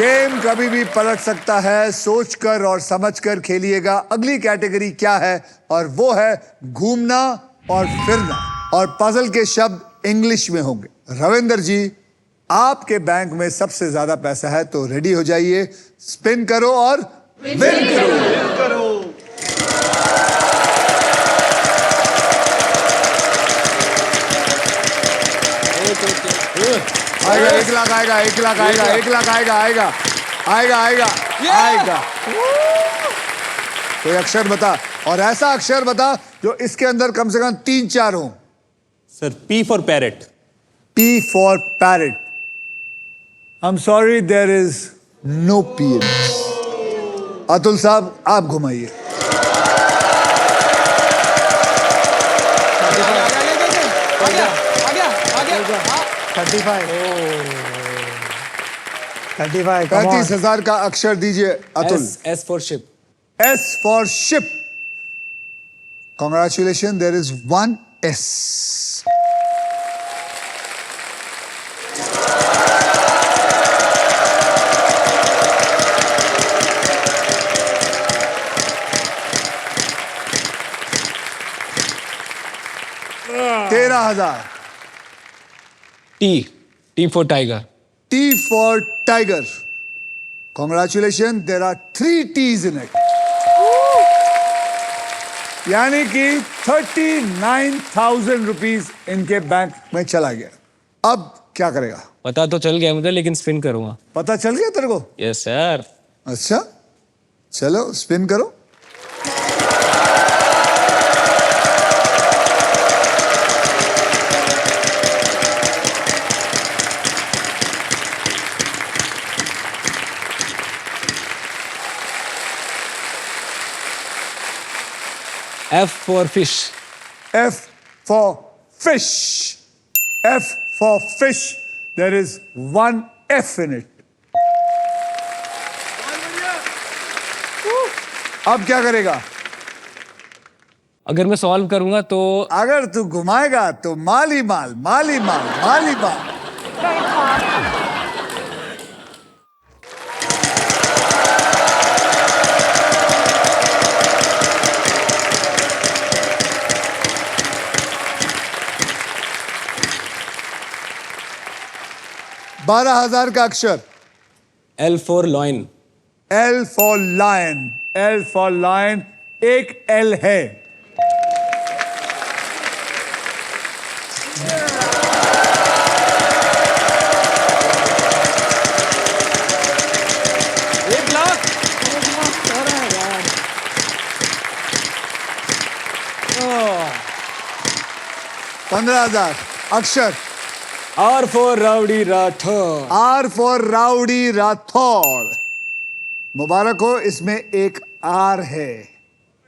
[SPEAKER 1] Game कभी भी पलट सकता है, सोचकर और समझकर खेलिएगा। अगली कैटेगरी क्या है? और वो है घूमना और फिरना, और पजल के शब्द इंग्लिश में होंगे। रविंदर जी, आपके बैंक में सबसे ज्यादा पैसा है, तो रेडी हो जाइए, स्पिन करो और विन करो। आ गए। 1 लाख आएगा, 1 लाख आएगा, 1 लाख आएगा, आएगा आएगा आएगा आएगा। कोई अक्षर बता, और ऐसा अक्षर बता जो इसके अंदर कम से कम 3-4 हो।
[SPEAKER 3] Sir P for parrot.
[SPEAKER 1] P for parrot. I'm sorry, there is no P in this. Atul साहब आप घुमाइए।
[SPEAKER 4] आ गया
[SPEAKER 2] 35 come on.
[SPEAKER 1] 35,000 का अक्षर दीजिए Atul.
[SPEAKER 4] S for ship.
[SPEAKER 1] S for ship. Congratulations, there is 1 S. तेरह 13,000।
[SPEAKER 4] T for tiger.
[SPEAKER 1] T for tiger. Congratulations, there are 3 T's in it. यानी कि 39,000 rupees इनके बैंक में चला गया। अब क्या करेगा?
[SPEAKER 4] पता तो चल गया मुझे, लेकिन स्पिन करूंगा।
[SPEAKER 1] पता चल गया तेरे को?
[SPEAKER 4] Yes sir.
[SPEAKER 1] अच्छा चलो स्पिन करो।
[SPEAKER 4] F for fish.
[SPEAKER 1] F for fish. F for fish. There is 1 F in it. अब क्या करेगा?
[SPEAKER 4] अगर मैं सॉल्व करूंगा तो
[SPEAKER 1] अगर तू घुमाएगा तो माली माल, माली माल, माली माल। बारह 12,000 का अक्षर।
[SPEAKER 4] L for loin.
[SPEAKER 1] L for lion. L for lion। एक L है।
[SPEAKER 4] एक लाख।
[SPEAKER 1] 15,000 अक्षर।
[SPEAKER 4] R for rowdy Rathore.
[SPEAKER 1] R for rowdy Rathore. मुबारक हो, इसमें एक R है।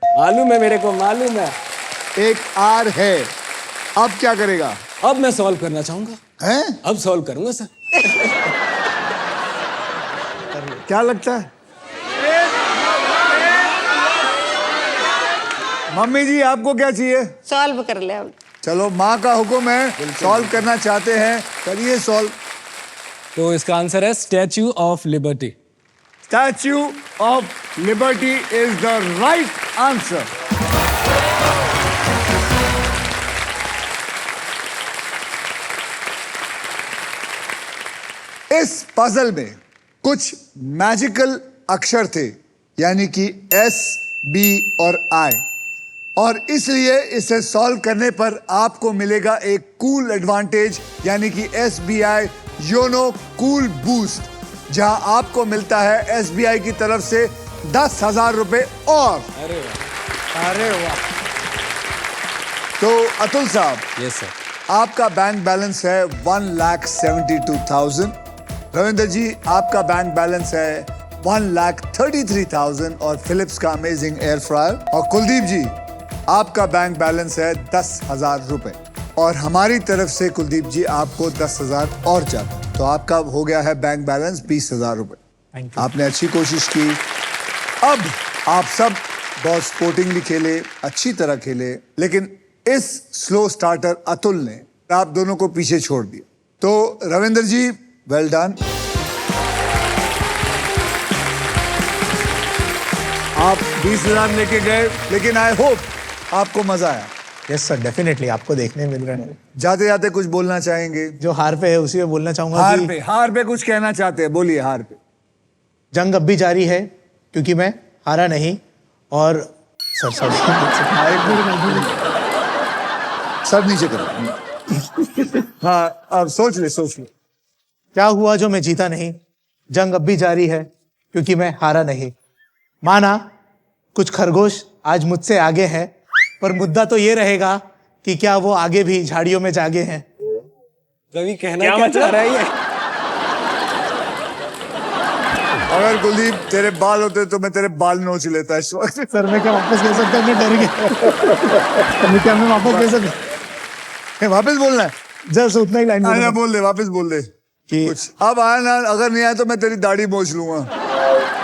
[SPEAKER 4] मालूम है मेरे को, मालूम है।
[SPEAKER 1] एक R है। अब क्या करेगा?
[SPEAKER 4] अब मैं सॉल्व करना चाहूंगा।
[SPEAKER 1] हैं?
[SPEAKER 4] अब सॉल्व करूंगा सर।
[SPEAKER 1] क्या लगता है? मम्मी जी आपको क्या चाहिए?
[SPEAKER 5] सॉल्व कर ले अब।
[SPEAKER 1] चलो माँ का हुक्म है, सॉल्व करना चाहते हैं, करिए सॉल्व।
[SPEAKER 4] तो इसका आंसर है statue of liberty.
[SPEAKER 1] Statue of liberty is the right answer. इस पजल में कुछ मैजिकल अक्षर थे, यानी कि S, B और I, और इसलिए इसे सॉल्व करने पर आपको मिलेगा एक कूल एडवांटेज, यानी कि SBI योनो कूल बूस्ट, जहां आपको मिलता है SBI की तरफ से 10,000 रुपए और।
[SPEAKER 4] अरे वाह, अरे वाह।
[SPEAKER 1] तो अतुल साहब,
[SPEAKER 4] यस सर।
[SPEAKER 1] आपका बैंक बैलेंस है 1,72,000। रविंदर जी आपका बैंक बैलेंस है 1,33,000 और फिलिप्स का अमेजिंग एयर फ्रायर। और कुलदीप जी आपका बैंक बैलेंस है 10,000 रुपए, और हमारी तरफ से कुलदीप जी आपको 10,000 और जाता, तो आपका हो गया है बैंक बैलेंस 20,000 रुपए। आपने अच्छी कोशिश की। अब आप सब बहुत स्पोर्टिंगली खेले, अच्छी तरह खेले, लेकिन इस स्लो स्टार्टर अतुल ने आप दोनों को पीछे छोड़ दिया। तो रविंदर जी वेल डन। आप 20,000 लेके गए, लेकिन आई होप आपको मजा आया।
[SPEAKER 2] यस सर, डेफिनेटली आपको देखने मिल रहे हैं।
[SPEAKER 1] जाते जाते कुछ बोलना चाहेंगे?
[SPEAKER 2] जो हार पे है उसी में बोलना चाहूंगा कि
[SPEAKER 1] हार पे कुछ कहना चाहते हैं, बोलिए। हार पे
[SPEAKER 2] जंग अब भी जारी है, क्योंकि मैं हारा नहीं। और सर
[SPEAKER 1] सर नीचे करो। हाँ अब सोच ले।
[SPEAKER 2] क्या हुआ जो मैं जीता नहीं, जंग अब भी जारी है क्योंकि मैं हारा नहीं। माना कुछ खरगोश आज मुझसे आगे हैं, पर मुद्दा तो ये रहेगा कि क्या वो आगे भी झाड़ियों में जागे हैं।
[SPEAKER 4] कवि कहना क्या चाह रहा है ये?
[SPEAKER 1] अगर कुलदीप तेरे बाल होते तो मैं तेरे बाल नोच लेता इस वक्त।
[SPEAKER 2] सर मैं क्या वापस ले सकता हूँ? मैं डर गया। मैं क्या मैं वापस ले सकता?
[SPEAKER 1] वापस बोलना है?
[SPEAKER 2] जस्ट उतना ही लाइन
[SPEAKER 1] आना बोल दे, वापस बोल दे
[SPEAKER 2] कि
[SPEAKER 1] कुछ। अब आया ना, अगर नहीं आया तो मैं तेरी दाढ़ी मोच लूंगा।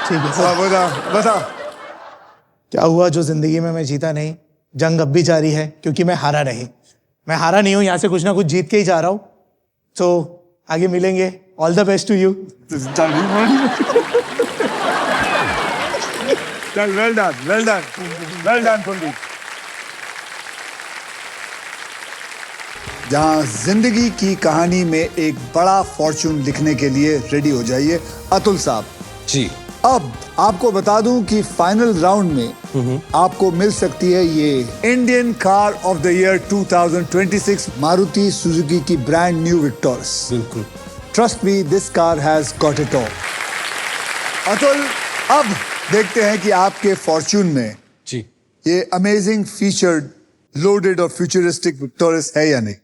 [SPEAKER 2] ठीक है सर।
[SPEAKER 1] हाँ, बता बता।
[SPEAKER 2] क्या हुआ जो जिंदगी में मैं जीता नहीं, जंग अब भी जारी है क्योंकि मैं हारा नहीं। मैं हारा नहीं हूँ, यहाँ से कुछ ना कुछ जीत के ही जा रहा हूँ। तो आगे मिलेंगे। All the best to you.
[SPEAKER 1] चल, well done, well done, well done Kuldeep. जहां जिंदगी की कहानी में एक बड़ा फॉर्चून लिखने के लिए रेडी हो जाइए अतुल साहब
[SPEAKER 4] जी।
[SPEAKER 1] अब आपको बता दूं कि फाइनल राउंड में आपको मिल सकती है ये Indian car of the year 2026 Maruti Suzuki की ब्रांड न्यू विक्टोरस।
[SPEAKER 4] बिल्कुल।
[SPEAKER 1] Trust me, this car has got it all. Atul, अब देखते हैं कि आपके फॉर्चून में
[SPEAKER 4] जी
[SPEAKER 1] ये अमेजिंग फीचर्ड लोडेड और फ्यूचरिस्टिक विक्टोरस है या नहीं।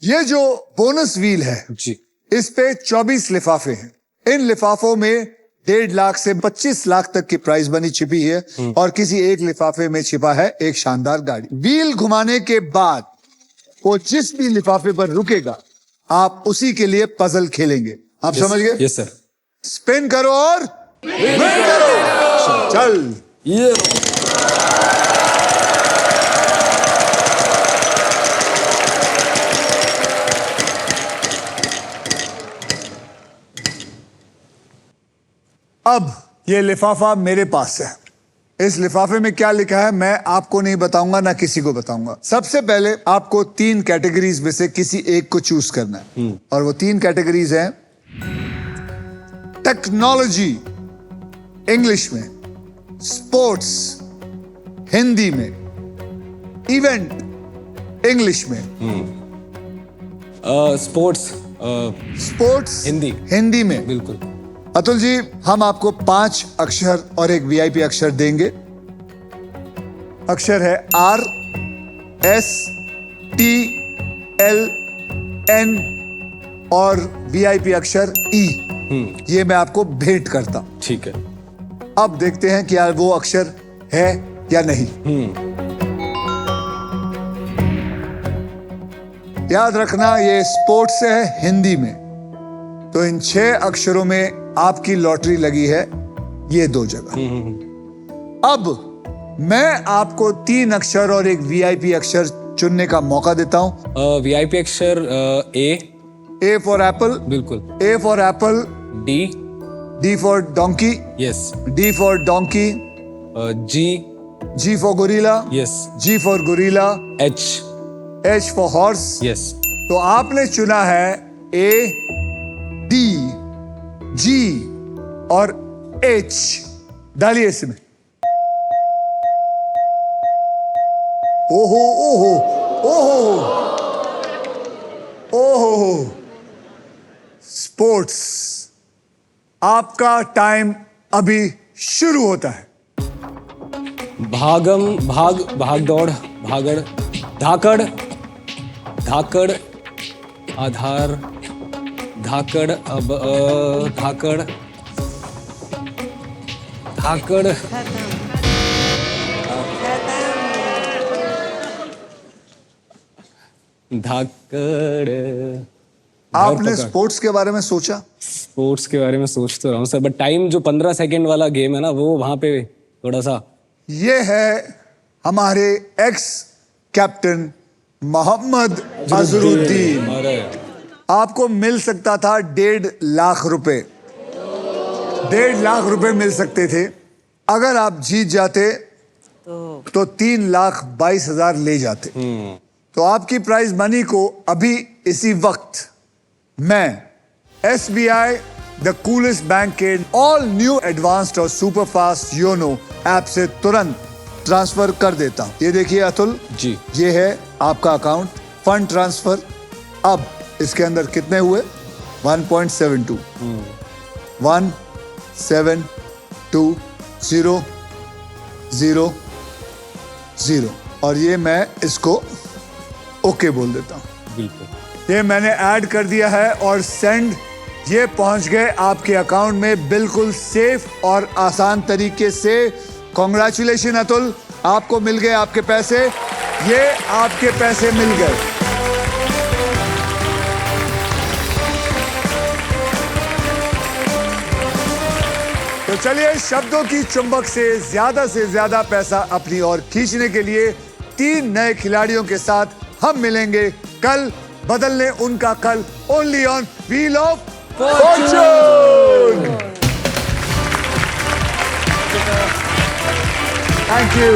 [SPEAKER 1] ये जो बोनस व्हील है
[SPEAKER 4] जी
[SPEAKER 1] इस पे 24 लिफाफे हैं। इन लिफाफों में 1.5 लाख से 25 लाख तक की प्राइस मनी छिपी है और किसी एक लिफाफे में छिपा है एक शानदार गाड़ी। व्हील घुमाने के बाद वो जिस भी लिफाफे पर रुकेगा आप उसी के लिए पजल खेलेंगे। आप समझ गए?
[SPEAKER 4] Yes sir.
[SPEAKER 1] स्पिन करो और विन करो। चल।
[SPEAKER 4] ये
[SPEAKER 1] अब ये लिफाफा मेरे पास है। इस लिफाफे में क्या लिखा है मैं आपको नहीं बताऊंगा, ना किसी को बताऊंगा। सबसे पहले आपको 3 कैटेगरीज में से किसी एक को चूज करना है और वो 3 कैटेगरीज हैं टेक्नोलॉजी इंग्लिश में, स्पोर्ट्स हिंदी में, इवेंट इंग्लिश में।
[SPEAKER 4] स्पोर्ट्स
[SPEAKER 1] स्पोर्ट्स हिंदी में।
[SPEAKER 4] बिल्कुल।
[SPEAKER 1] अतुल जी, हम आपको 5 अक्षर और एक वीआईपी अक्षर देंगे। अक्षर है R S T L N और वीआईपी अक्षर E। ये मैं आपको भेंट करता हूं।
[SPEAKER 4] ठीक है।
[SPEAKER 1] अब देखते हैं कि यार वो अक्षर है या नहीं। याद रखना ये स्पोर्ट्स है हिंदी में, तो इन 6 अक्षरों में आपकी लॉटरी लगी है ये 2 जगह। अब मैं आपको 3 अक्षर और एक वीआईपी अक्षर चुनने का मौका देता हूं।
[SPEAKER 4] वीआईपी अक्षर
[SPEAKER 1] A फॉर एप्पल।
[SPEAKER 4] बिल्कुल।
[SPEAKER 1] A for Apple. D for donkey.
[SPEAKER 4] Yes.
[SPEAKER 1] D for donkey. G for gorilla.
[SPEAKER 4] Yes.
[SPEAKER 1] G for gorilla. H for horse.
[SPEAKER 4] Yes.
[SPEAKER 1] तो आपने चुना है A, D, G और H। डालिए इसमें। ओहो ओहो ओहो ओहो। स्पोर्ट्स, आपका टाइम अभी शुरू होता है।
[SPEAKER 4] भाग दौड़, भागड़, धाकड़, धाकड़, आधार, धाकड़, अब धाकड़, धाकड़, धाकड़।
[SPEAKER 1] आपने स्पोर्ट्स के बारे में सोचा?
[SPEAKER 4] स्पोर्ट्स के बारे में सोच तो रहा हूँ सर, बट टाइम जो 15 सेकेंड वाला गेम है ना, वो वहां पे थोड़ा सा।
[SPEAKER 1] ये है हमारे एक्स कैप्टन मोहम्मद अजहरुद्दीन।
[SPEAKER 4] अरे
[SPEAKER 1] आपको मिल सकता था 1.5 लाख रुपए। 1.5 लाख रुपए मिल सकते थे। अगर आप जीत जाते तो 3,22,000 ले जाते। तो आपकी प्राइज मनी को अभी इसी वक्त मैं SBI द कूलेस्ट बैंक के ऑल न्यू एडवांस्ड और सुपर फास्ट योनो ऐप से तुरंत ट्रांसफर कर देता हूं। ये देखिए अतुल
[SPEAKER 4] जी,
[SPEAKER 1] ये है आपका अकाउंट फंड ट्रांसफर। अब इसके अंदर कितने हुए? 1.72 1 7 2 0 0 0 और ये मैं इसको ओके बोल देता हूं।
[SPEAKER 3] बिल्कुल।
[SPEAKER 1] ये मैंने ऐड कर दिया है और सेंड। ये पहुंच गए आपके अकाउंट में बिल्कुल सेफ और आसान तरीके से। कॉन्ग्रेचुलेशन अतुल, आपको मिल गए आपके पैसे। ये आपके पैसे मिल गए। तो चलिए, शब्दों की चुंबक से ज्यादा पैसा अपनी ओर खींचने के लिए 3 नए खिलाड़ियों के साथ हम मिलेंगे कल। बदलने उनका कल only on wheel of Fortune. Thank you.